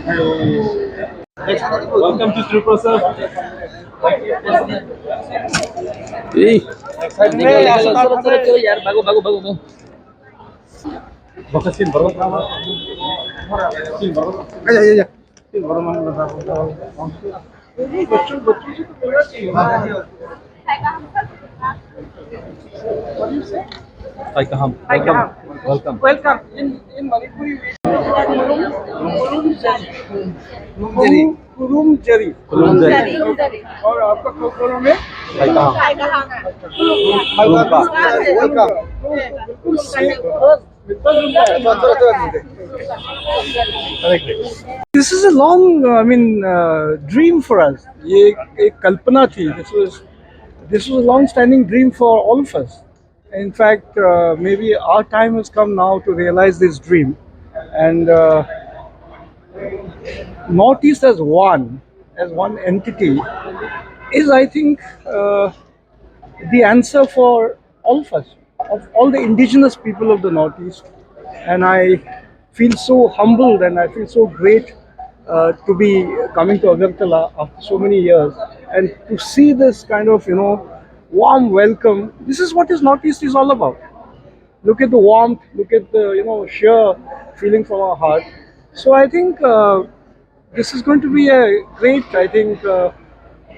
Welcome to Tiprasa. Welcome. Welcome. In Manipuri, Kurum जरी और आपका खोखरों में This is a long, dream for us. ये एक कल्पना थी. This was a long-standing dream for all of us. In fact, maybe our time has come now to realize this dream, and Northeast as one entity, is I think the answer for all of us, of all the indigenous people of the Northeast. And I feel so humbled and I feel so great to be coming to Agartala after so many years and to see this kind of, warm welcome. This is what is Northeast is all about. Look at the warmth, look at the, sheer feeling from our heart. So I think this is going to be a great,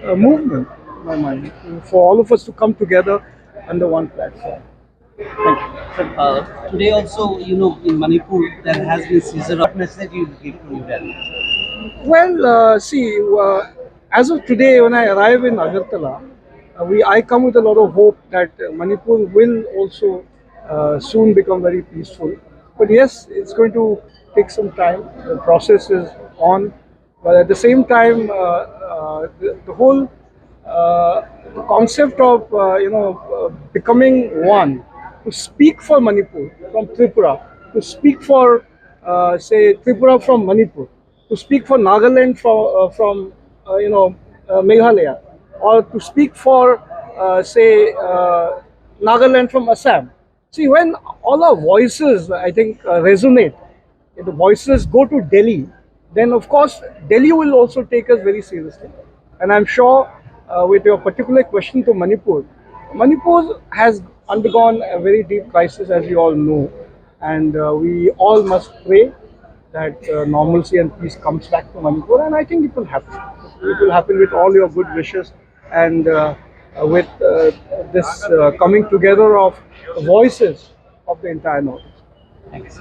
movement in my mind for all of us to come together under one platform. Today also, in Manipur, there has been seizure. What message you give to them? Well, as of today, when I arrive in Agartala, I come with a lot of hope that Manipur will also soon become very peaceful. But yes, it's going to take some time. The process is on, but at the same time, the whole the concept of becoming one, to speak for Manipur from Tripura, to speak for say Tripura from Manipur, to speak for Nagaland from Meghalaya, or to speak for Nagaland from Assam. See, when all our voices, I think, resonate, if the voices go to Delhi, then of course Delhi will also take us very seriously. And I'm sure, with your particular question to Manipur, Manipur has undergone a very deep crisis, as you all know, and we all must pray that normalcy and peace comes back to Manipur, and I think it will happen. It will happen with all your good wishes and with this coming together of voices of the entire North. Thanks.